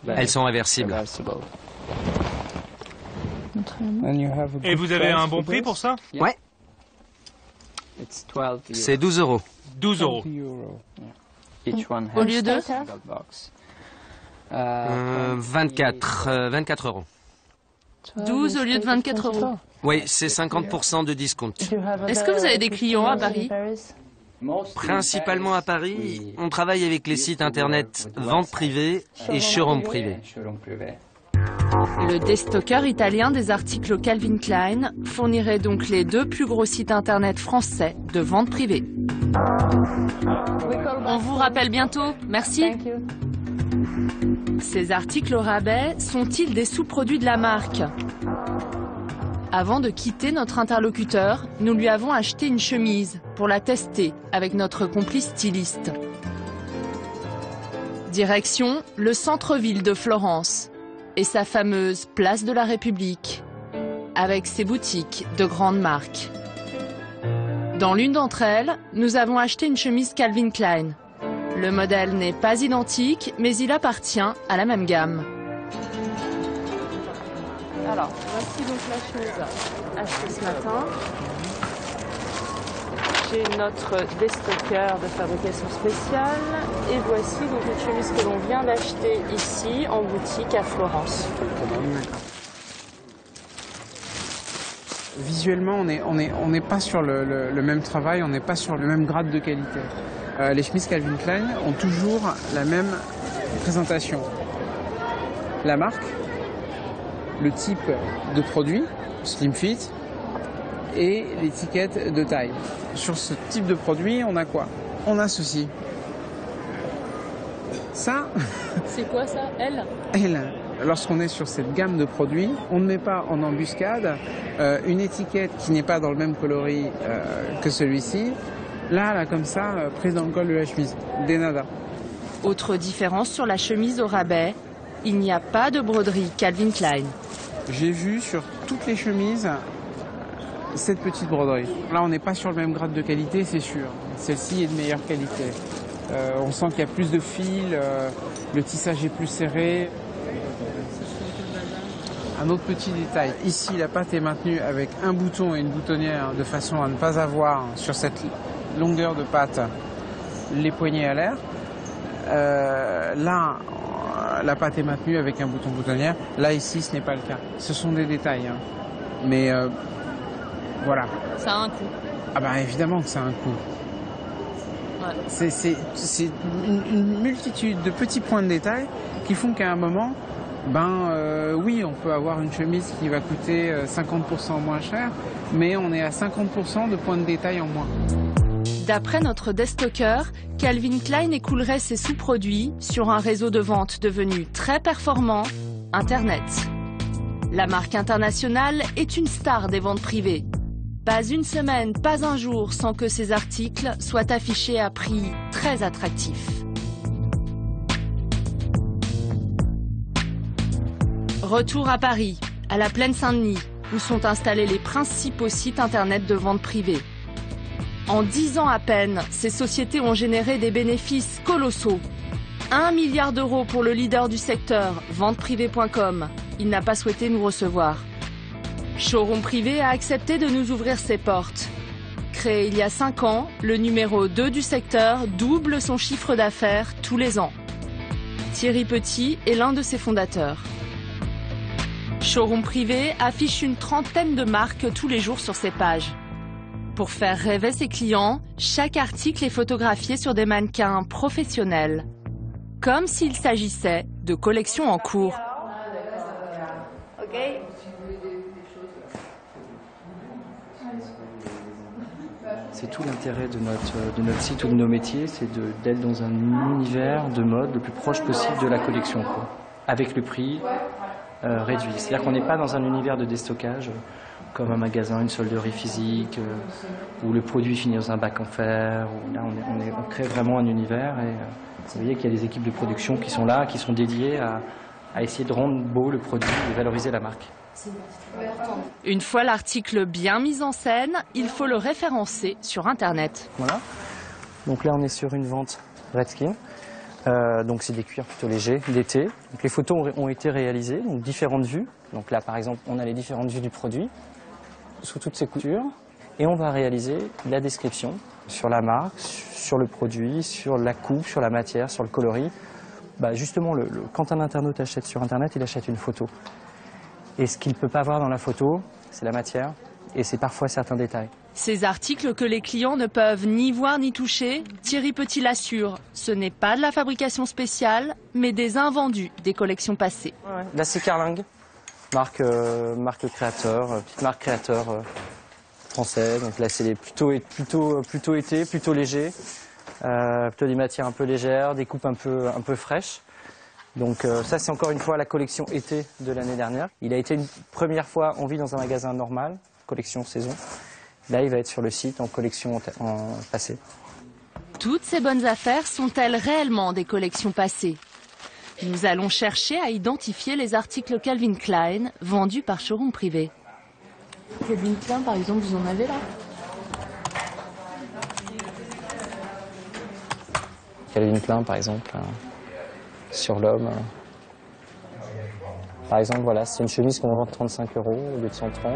Elles sont réversibles. Et vous avez un bon prix pour ça? Ouais. C'est 12 euros. 12 euros. Au lieu de? 24 euros. 12 au lieu de 24 euros. Oui, c'est 50% de discount. Est-ce que vous avez des clients à Paris? Principalement à Paris, on travaille avec les sites internet Vente Privée et Showroom Privé. Le déstockeur italien des articles Calvin Klein fournirait donc les 2 plus gros sites internet français de vente privée. On vous rappelle bientôt. Merci. Ces articles au rabais sont-ils des sous-produits de la marque? Avant de quitter notre interlocuteur, nous lui avons acheté une chemise pour la tester avec notre complice styliste. Direction le centre-ville de Florence et sa fameuse place de la République, avec ses boutiques de grandes marques. Dans l'une d'entre elles, nous avons acheté une chemise Calvin Klein. Le modèle n'est pas identique, mais il appartient à la même gamme. Alors, voici donc la chemise achetée ce matin. J'ai notre déstockeur de fabrication spéciale. Et voici donc une chemise que l'on vient d'acheter ici, en boutique à Florence. Visuellement, on n'est pas sur le même travail, on n'est pas sur le même grade de qualité. Les chemises Calvin Klein ont toujours la même présentation. La marque, le type de produit, slim fit, et l'étiquette de taille. Sur ce type de produit, on a quoi? On a ceci. Ça... C'est quoi ça? Elle? Elle. Lorsqu'on est sur cette gamme de produits, on ne met pas en embuscade une étiquette qui n'est pas dans le même coloris que celui-ci. Là, comme ça, prise dans le col de la chemise. Des nada. Autre différence sur la chemise au rabais, il n'y a pas de broderie Calvin Klein. J'ai vu sur toutes les chemises cette petite broderie. Là, on n'est pas sur le même grade de qualité, c'est sûr. Celle-ci est de meilleure qualité. On sent qu'il y a plus de fils, le tissage est plus serré. Un autre petit détail, ici la pâte est maintenue avec un bouton et une boutonnière de façon à ne pas avoir sur cette longueur de pâte les poignets à l'air. Là, la pâte est maintenue avec un bouton boutonnière. Là, ici, ce n'est pas le cas. Ce sont des détails, hein. Mais voilà. Ça a un coût. Ah bah évidemment que ça a un coût. Ouais. C'est une multitude de petits points de détail qui font qu'à un moment, oui, on peut avoir une chemise qui va coûter 50% moins cher, mais on est à 50% de points de détail en moins. D'après notre déstockeur, Calvin Klein écoulerait ses sous-produits sur un réseau de vente devenu très performant, Internet. La marque internationale est une star des ventes privées. Pas une semaine, pas un jour sans que ces articles soient affichés à prix très attractifs. Retour à Paris, à la Plaine Saint-Denis, où sont installés les principaux sites internet de vente privée. En 10 ans à peine, ces sociétés ont généré des bénéfices colossaux. 1 milliard d'euros pour le leader du secteur, venteprivée.com. Il n'a pas souhaité nous recevoir. Showroom Privé a accepté de nous ouvrir ses portes. Créé il y a 5 ans, le numéro 2 du secteur double son chiffre d'affaires tous les ans. Thierry Petit est l'un de ses fondateurs. Showroom Privé affiche une trentaine de marques tous les jours sur ses pages. Pour faire rêver ses clients, chaque article est photographié sur des mannequins professionnels, comme s'il s'agissait de collections en cours. C'est tout l'intérêt de notre site ou de nos métiers, c'est d'être dans un univers de mode le plus proche possible de la collection, quoi, avec le prix réduit. C'est-à-dire qu'on n'est pas dans un univers de déstockage comme un magasin, une solderie physique, où le produit finit dans un bac en fer. Là, on crée vraiment un univers et vous voyez qu'il y a des équipes de production qui sont là, qui sont dédiées à essayer de rendre beau le produit et valoriser la marque. Une fois l'article bien mis en scène, il faut le référencer sur Internet. Voilà. Donc là, on est sur une vente Redskin. Donc c'est des cuirs plutôt légers, d'été. Donc les photos ont été réalisées, donc différentes vues. Donc là, par exemple, on a les différentes vues du produit sous toutes ses coutures. Et on va réaliser la description sur la marque, sur le produit, sur la coupe, sur la matière, sur le coloris, Justement, quand un internaute achète sur Internet, il achète une photo. Et ce qu'il ne peut pas voir dans la photo, c'est la matière et c'est parfois certains détails. Ces articles que les clients ne peuvent ni voir ni toucher, Thierry Petit l'assure, ce n'est pas de la fabrication spéciale, mais des invendus des collections passées. Là, c'est Carling, marque créateur, petite marque créateur français. Donc là, c'est plutôt été, plutôt léger, plutôt des matières un peu légères, des coupes un peu fraîches. Donc ça, c'est encore une fois la collection été de l'année dernière. Il a été une première fois en vue dans un magasin normal, collection saison. Là, il va être sur le site en collection passée. Toutes ces bonnes affaires sont-elles réellement des collections passées? Nous allons chercher à identifier les articles Calvin Klein vendus par showroom privé. Calvin Klein, par exemple, vous en avez là? Calvin Klein, par exemple, sur l'homme. Par exemple, voilà, c'est une chemise qu'on vend 35 € au lieu de 130.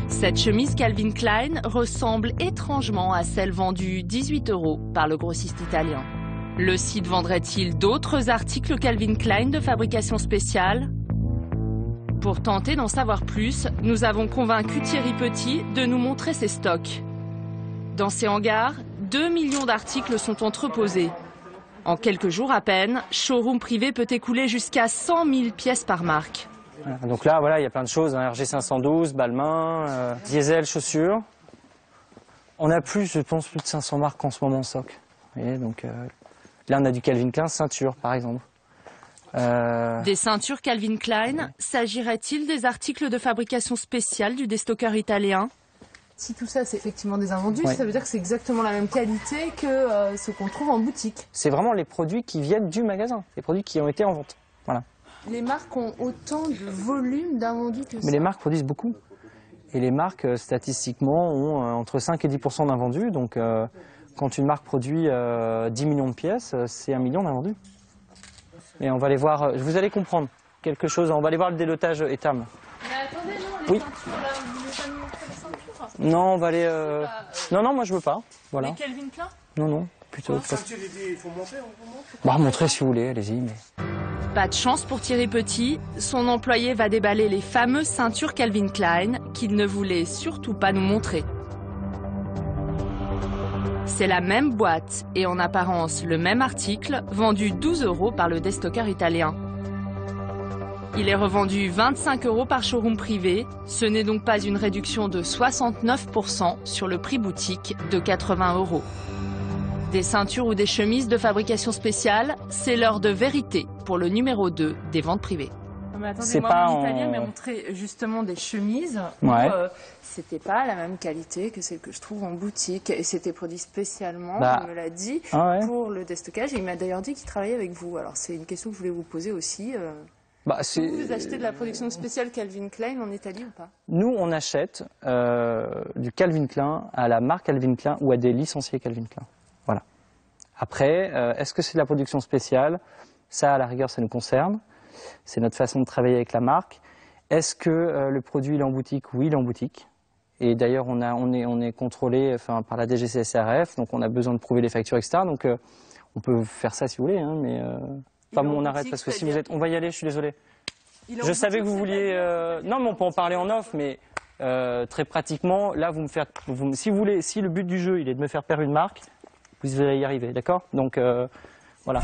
Cette chemise Calvin Klein ressemble étrangement à celle vendue 18 € par le grossiste italien. Le site vendrait-il d'autres articles Calvin Klein de fabrication spéciale? Pour tenter d'en savoir plus, nous avons convaincu Thierry Petit de nous montrer ses stocks. Dans ces hangars, 2 millions d'articles sont entreposés. En quelques jours à peine, showroom privé peut écouler jusqu'à 100 000 pièces par marque. Donc là, voilà, il y a plein de choses, hein, RG 512, Balmain, Diesel, chaussures. On a plus, je pense, plus de 500 marques en ce moment en stock. Vous voyez, donc, là, on a du Calvin Klein ceinture, par exemple. Des ceintures Calvin Klein, s'agirait-il des articles de fabrication spéciale du déstockeur italien? Si tout ça, c'est effectivement des invendus, ça veut dire que c'est exactement la même qualité que ce qu'on trouve en boutique. C'est vraiment les produits qui viennent du magasin, les produits qui ont été en vente. Voilà. Les marques ont autant de volume d'invendus que ça. Mais les marques produisent beaucoup. Et les marques, statistiquement, ont entre 5 et 10% d'invendus. Donc, quand une marque produit 10 millions de pièces, c'est 1 million d'invendus. Et on va aller voir, vous allez comprendre quelque chose, on va aller voir le délotage Etam. Mais attendez, non, les ceintures, là, vous voulez pas nous montrer les ceintures? Non, on va aller... Non, moi je veux pas. Voilà. Mais Calvin Klein? Non, plutôt... Quoi, il faut montrer, montrer si vous voulez, allez-y. Mais... Pas de chance pour Thierry Petit, son employé va déballer les fameuses ceintures Calvin Klein qu'il ne voulait surtout pas nous montrer. C'est la même boîte et en apparence le même article, vendu 12 € par le déstockeur italien. Il est revendu 25 € par showroom privé, ce n'est donc pas une réduction de 69% sur le prix boutique de 80 €. Des ceintures ou des chemises de fabrication spéciale, c'est l'heure de vérité pour le numéro 2 des ventes privées. Mais attendez, moi, mon italien m'a montré justement des chemises où c'était pas la même qualité que celle que je trouve en boutique. Et c'était produit spécialement, il me l'a dit, pour le déstockage. Et il m'a d'ailleurs dit qu'il travaillait avec vous. Alors c'est une question que je voulais vous poser aussi. Vous achetez de la production spéciale Calvin Klein en Italie ou pas? Nous, on achète du Calvin Klein à la marque Calvin Klein ou à des licenciés Calvin Klein. Voilà. Après, est-ce que c'est de la production spéciale? Ça, à la rigueur, ça nous concerne. C'est notre façon de travailler avec la marque. Est-ce que le produit il est en boutique? Oui, il est en boutique. Et d'ailleurs, on est contrôlé par la DGCSRF, donc on a besoin de prouver les factures, etc. Donc on peut faire ça si vous voulez, hein, mais on arrête parce que si vous êtes... On va y aller, je suis désolé. Je savais que vous vouliez... Non, mais on peut en parler en off, mais très pratiquement, là, si vous voulez, si le but du jeu, il est de me faire perdre une marque, vous allez y arriver, d'accord? Donc voilà.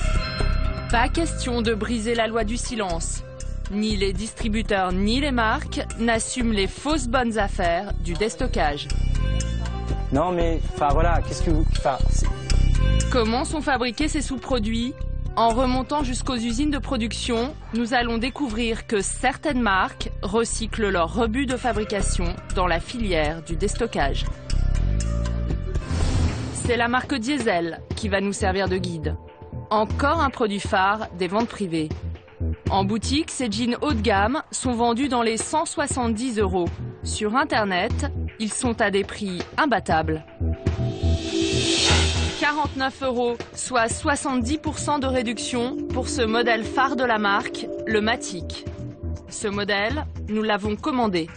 Pas question de briser la loi du silence. Ni les distributeurs ni les marques n'assument les fausses bonnes affaires du déstockage. Non mais, voilà, qu'est-ce que vous... Comment sont fabriqués ces sous-produits? En remontant jusqu'aux usines de production, nous allons découvrir que certaines marques recyclent leurs rebuts de fabrication dans la filière du déstockage. C'est la marque Diesel qui va nous servir de guide. Encore un produit phare des ventes privées. En boutique, ces jeans haut de gamme sont vendus dans les 170 €. Sur Internet, ils sont à des prix imbattables. 49 €, soit 70% de réduction pour ce modèle phare de la marque, le Matic. Ce modèle, nous l'avons commandé.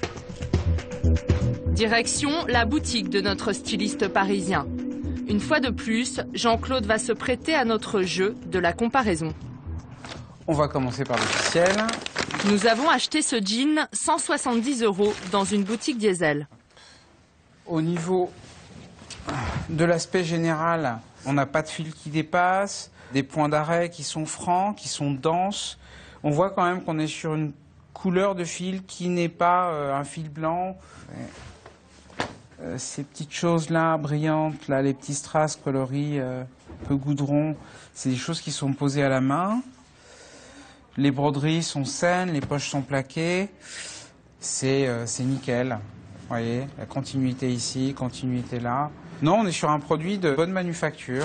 Direction la boutique de notre styliste parisien. Une fois de plus, Jean-Claude va se prêter à notre jeu de la comparaison. On va commencer par l'officiel. Nous avons acheté ce jean 170 € dans une boutique diesel. Au niveau de l'aspect général, on n'a pas de fil qui dépasse, des points d'arrêt qui sont francs, qui sont denses. On voit quand même qu'on est sur une couleur de fil qui n'est pas un fil blanc. Ces petites choses-là, brillantes, là, les petits strass coloris, un peu goudron, c'est des choses qui sont posées à la main. Les broderies sont saines, les poches sont plaquées. C'est nickel. Vous voyez, la continuité ici, continuité là. Non, on est sur un produit de bonne manufacture.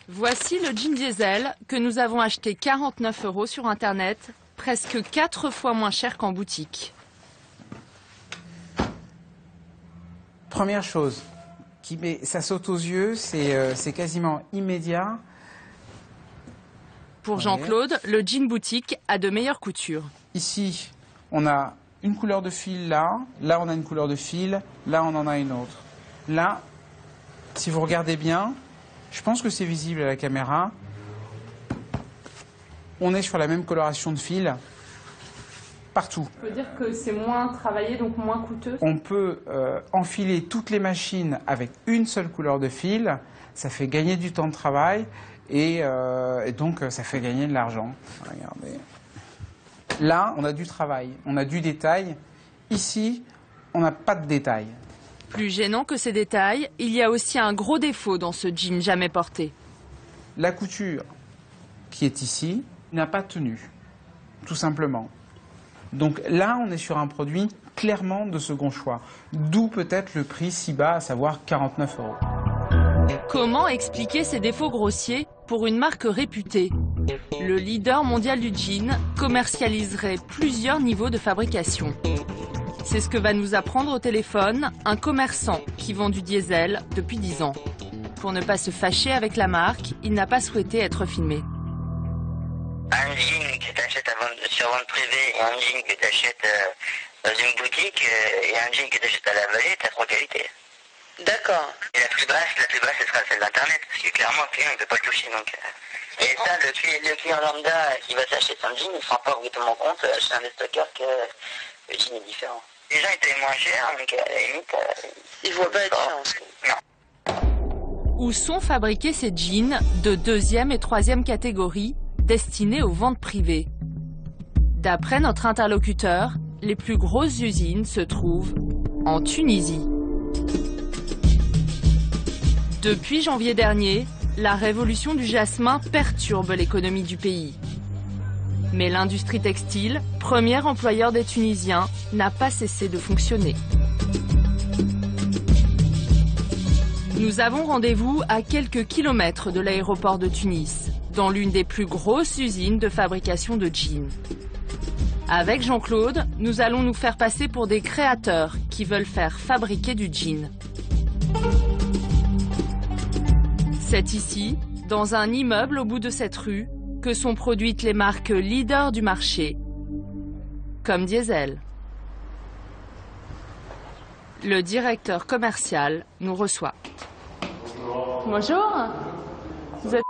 Voici le jean diesel que nous avons acheté 49 € sur Internet, presque 4 fois moins cher qu'en boutique. Première chose, ça saute aux yeux, c'est quasiment immédiat. Pour Jean-Claude, le jean boutique a de meilleures coutures. Ici, on a une couleur de fil là on a une couleur de fil, là on en a une autre. Là, si vous regardez bien, je pense que c'est visible à la caméra, on est sur la même coloration de fil partout. On peut dire que c'est moins travaillé, donc moins coûteux. On peut enfiler toutes les machines avec une seule couleur de fil, ça fait gagner du temps de travail et donc ça fait gagner de l'argent. Regardez. Là, on a du travail, on a du détail. Ici, on n'a pas de détail. Plus gênant que ces détails, il y a aussi un gros défaut dans ce jean jamais porté. La couture qui est ici n'a pas tenu, tout simplement. Donc là, on est sur un produit clairement de second choix. D'où peut-être le prix si bas, à savoir 49 €. Comment expliquer ces défauts grossiers pour une marque réputée? Le leader mondial du jean commercialiserait plusieurs niveaux de fabrication. C'est ce que va nous apprendre au téléphone un commerçant qui vend du diesel depuis 10 ans. Pour ne pas se fâcher avec la marque, il n'a pas souhaité être filmé. Un jean que tu achètes sur vente privée et un jean que tu achètes dans une boutique et un jean que tu achètes à la vallée, tu as 3 qualités. D'accord. Et la plus basse, ce sera celle d'Internet, parce que clairement, le client ne peut pas le toucher. Donc, et ça, le client lambda qui va s'acheter son jean, il ne se rend pas exactement compte chez un déstockeur que le jean est différent. Les gens, ils payent moins cher, donc à la limite, ils ne voient pas la différence. Non. Où sont fabriqués ces jeans de 2e et 3e catégorie destinés aux ventes privées? D'après notre interlocuteur, les plus grosses usines se trouvent en Tunisie. Depuis janvier dernier, la révolution du jasmin perturbe l'économie du pays. Mais l'industrie textile, premier employeur des Tunisiens, n'a pas cessé de fonctionner. Nous avons rendez-vous à quelques kilomètres de l'aéroport de Tunis, dans l'une des plus grosses usines de fabrication de jeans. Avec Jean-Claude, nous allons nous faire passer pour des créateurs qui veulent faire fabriquer du jean. C'est ici, dans un immeuble au bout de cette rue, que sont produites les marques leaders du marché, comme Diesel. Le directeur commercial nous reçoit. Bonjour. Vous êtes...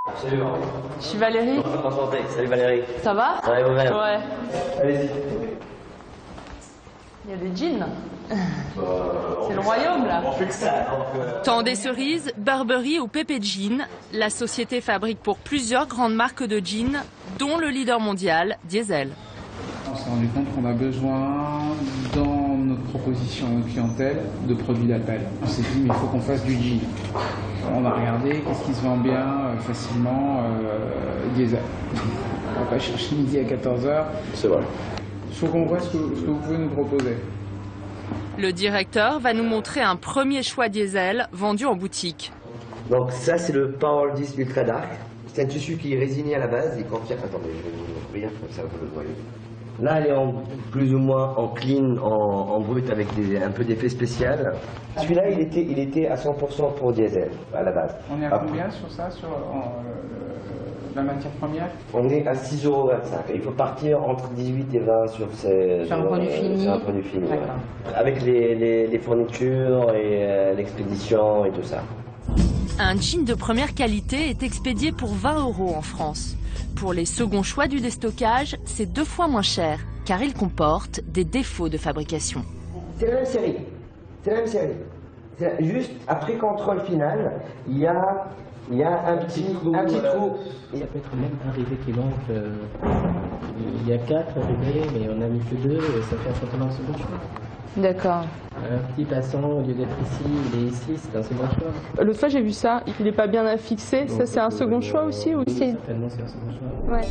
Absolument. Je suis Valérie. Enchanté. Salut Valérie. Ça va? Ça va vous-même? Ouais. Allez-y. Il y a des jeans. C'est le royaume, là. Tant des cerises, Burberry ou Pepe Jeans, la société fabrique pour plusieurs grandes marques de jeans, dont le leader mondial, Diesel. On s'est rendu compte qu'on a besoin, dans notre proposition à notre clientèle, de produits d'appel. On s'est dit, mais il faut qu'on fasse du jean. On a regardé, qu'est-ce qui se vend bien facilement, Diesel. On va pas chercher midi à 14 h. C'est vrai. Il faut qu'on voit ce que vous pouvez nous proposer. Le directeur va nous montrer un premier choix Diesel vendu en boutique. Donc ça, c'est le Power 10 Ultra Dark. C'est un tissu qui est résigné à la base et confirme. Attendez, je vais vous ouvrir comme ça vous le voyez. Là, elle est plus ou moins en clean, en brut, avec un peu d'effet spécial. Celui-là, il était à 100% pour Diesel, à la base. On est à combien sur ça, sur la matière première? On est à 6,25 €. Il faut partir entre 18 et 20 sur un produit fini. Sur un produit fini, ouais. Avec les fournitures et l'expédition et tout ça. Un jean de première qualité est expédié pour 20 € en France. Pour les seconds choix du déstockage, c'est 2 fois moins cher, car il comporte des défauts de fabrication. C'est la même série. C'est la même série. Juste après contrôle final, il y a un petit trou. Ça peut être même un rivet qui manque. Il y a 4 rivets, mais on a mis que 2 et ça fait un pantalon en second choix. D'accord. Un petit passant, au lieu d'être ici, il est ici, c'est un second choix. L'autre fois j'ai vu ça, il n'est pas bien affixé, ça c'est un second choix aussi ou c'est... Certainement c'est un second choix. Ouais.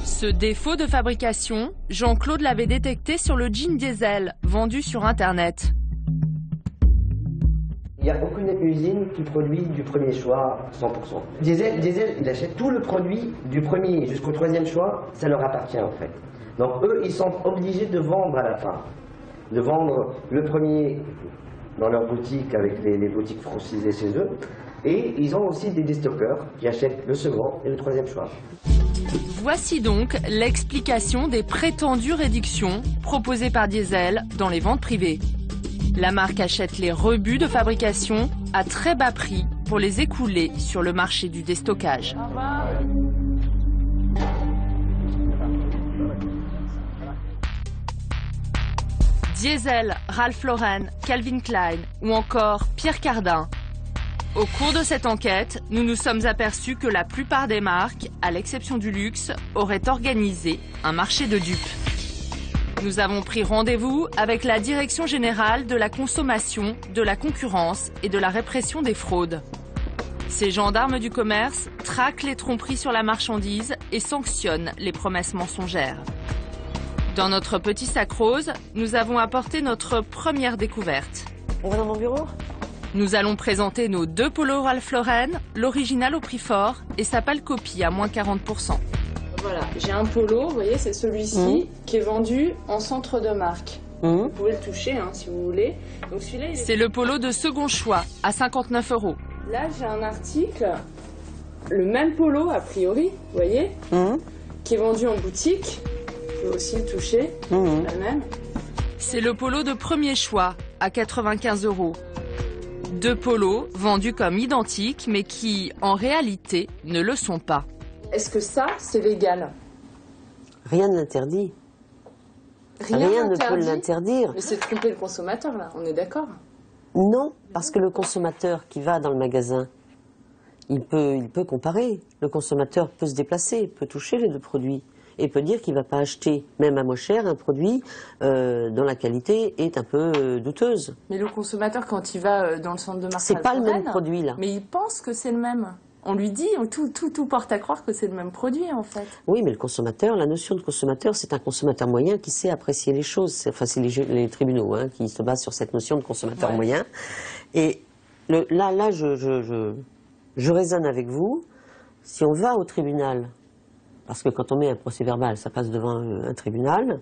Ce défaut de fabrication, Jean-Claude l'avait détecté sur le jean diesel, vendu sur Internet. Il n'y a aucune usine qui produit du premier choix 100%. Diesel, il achète tout le produit du premier jusqu'au 3e choix, ça leur appartient en fait. Donc eux, ils sont obligés de vendre à la fin. De vendre le premier dans leur boutique avec les boutiques franchisées chez eux. Et ils ont aussi des déstockeurs qui achètent le second et le 3e choix. Voici donc l'explication des prétendues réductions proposées par Diesel dans les ventes privées. La marque achète les rebuts de fabrication à très bas prix pour les écouler sur le marché du déstockage. Diesel, Ralph Lauren, Calvin Klein ou encore Pierre Cardin. Au cours de cette enquête, nous nous sommes aperçus que la plupart des marques, à l'exception du luxe, auraient organisé un marché de dupes. Nous avons pris rendez-vous avec la Direction générale de la consommation, de la concurrence et de la répression des fraudes. Ces gendarmes du commerce traquent les tromperies sur la marchandise et sanctionnent les promesses mensongères. Dans notre petit sac rose, nous avons apporté notre première découverte. On va dans mon bureau ? Nous allons présenter nos 2 polos Ralph Lauren, l'original au prix fort et sa pâle copie à moins 40%. Voilà, j'ai un polo, vous voyez, c'est celui-ci qui est vendu en centre de marque. Vous pouvez le toucher si vous voulez. Donc celui-là, c'est le polo de second choix à 59 €. Là, j'ai un article, le même polo a priori, vous voyez, qui est vendu en boutique. Je peux aussi le toucher, la même. C'est le polo de premier choix à 95 €. 2 polos vendus comme identiques mais qui, en réalité, ne le sont pas. Est-ce que ça, c'est légal? Rien ne l'interdit. Rien ne peut l'interdire. Mais c'est tromper le consommateur, là, on est d'accord? Non, parce que le consommateur qui va dans le magasin, il peut comparer. Le consommateur peut se déplacer, peut toucher les 2 produits et peut dire qu'il ne va pas acheter, même à moins cher, un produit dont la qualité est un peu douteuse. Mais le consommateur, quand il va dans le centre de marque, c'est pas le même produit, là. Mais il pense que c'est le même. On lui dit, tout porte à croire que c'est le même produit, en fait. Oui, mais le consommateur, la notion de consommateur, c'est un consommateur moyen qui sait apprécier les choses. Enfin, c'est les tribunaux qui se basent sur cette notion de consommateur moyen. Et là, je raisonne avec vous. Si on va au tribunal, parce que quand on met un procès-verbal, ça passe devant un tribunal,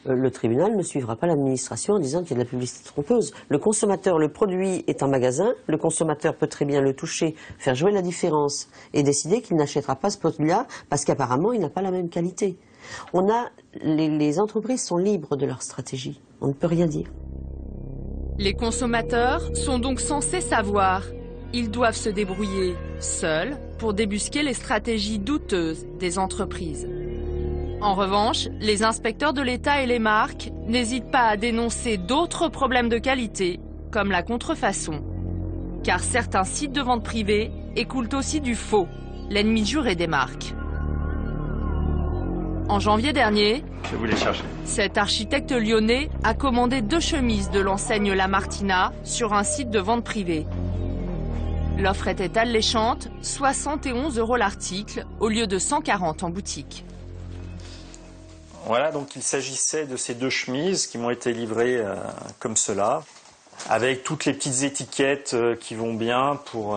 le tribunal ne suivra pas l'administration en disant qu'il y a de la publicité trompeuse. Le consommateur, le produit est en magasin, le consommateur peut très bien le toucher, faire jouer la différence et décider qu'il n'achètera pas ce produit-là parce qu'apparemment il n'a pas la même qualité. Les entreprises sont libres de leur stratégie, on ne peut rien dire. Les consommateurs sont donc censés savoir. Ils doivent se débrouiller seuls pour débusquer les stratégies douteuses des entreprises. En revanche, les inspecteurs de l'État et les marques n'hésitent pas à dénoncer d'autres problèmes de qualité, comme la contrefaçon. Car certains sites de vente privée écoulent aussi du faux, l'ennemi juré des marques. En janvier dernier, cet architecte lyonnais a commandé 2 chemises de l'enseigne La Martina sur un site de vente privée. L'offre était alléchante, 71 € l'article, au lieu de 140 en boutique. Voilà, donc il s'agissait de ces 2 chemises qui m'ont été livrées comme cela, avec toutes les petites étiquettes qui vont bien pour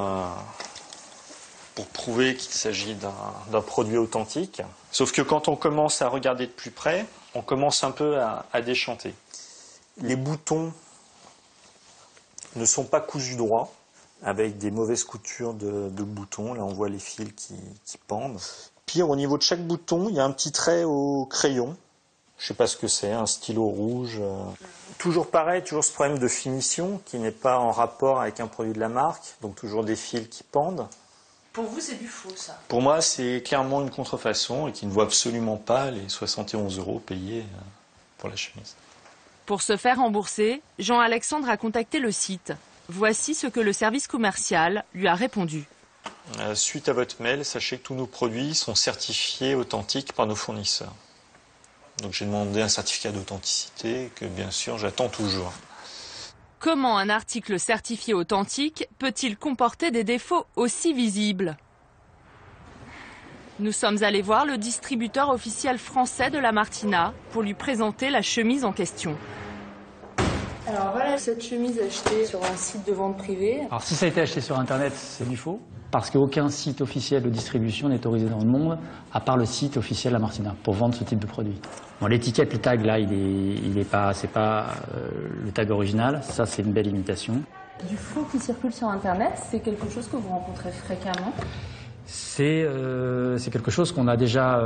prouver qu'il s'agit d'un produit authentique. Sauf que quand on commence à regarder de plus près, on commence un peu à déchanter. Les boutons ne sont pas cousus droit, avec des mauvaises coutures de boutons. Là, on voit les fils qui pendent. Pire, au niveau de chaque bouton, il y a un petit trait au crayon Je ne sais pas ce que c'est, un stylo rouge. Toujours pareil, toujours ce problème de finition qui n'est pas en rapport avec un produit de la marque, donc toujours des fils qui pendent. Pour vous, c'est du faux, ça? Pour moi, c'est clairement une contrefaçon et qui ne vaut absolument pas les 71 € payés pour la chemise. Pour se faire rembourser, Jean-Alexandre a contacté le site. Voici ce que le service commercial lui a répondu. Suite à votre mail, sachez que tous nos produits sont certifiés authentiques par nos fournisseurs. Donc j'ai demandé un certificat d'authenticité que bien sûr j'attends toujours. Comment un article certifié authentique peut-il comporter des défauts aussi visibles? Nous sommes allés voir le distributeur officiel français de la Martina pour lui présenter la chemise en question. Alors voilà cette chemise achetée sur un site de vente privée. Alors si ça a été acheté sur Internet, c'est du faux. Parce qu'aucun site officiel de distribution n'est autorisé dans le monde, à part le site officiel La Martina, pour vendre ce type de produit. Bon, l'étiquette, le tag, là, c'est pas le tag original. Ça, c'est une belle imitation. Du faux qui circule sur Internet, c'est quelque chose que vous rencontrez fréquemment? C'est quelque chose qu'on a déjà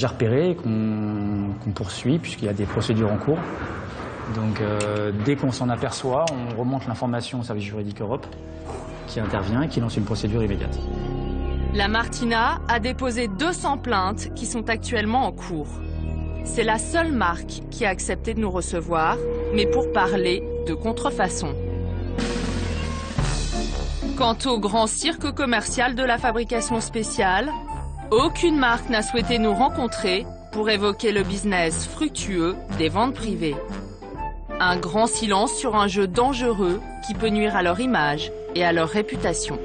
repéré, qu'on poursuit, puisqu'il y a des procédures en cours. Donc, dès qu'on s'en aperçoit, on remonte l'information au service juridique Europe, qui intervient et qui lance une procédure immédiate. La Martina a déposé 200 plaintes qui sont actuellement en cours. C'est la seule marque qui a accepté de nous recevoir, mais pour parler de contrefaçon. Quant au grand cirque commercial de la fabrication spéciale, aucune marque n'a souhaité nous rencontrer pour évoquer le business fructueux des ventes privées. Un grand silence sur un jeu dangereux qui peut nuire à leur image et à leur réputation.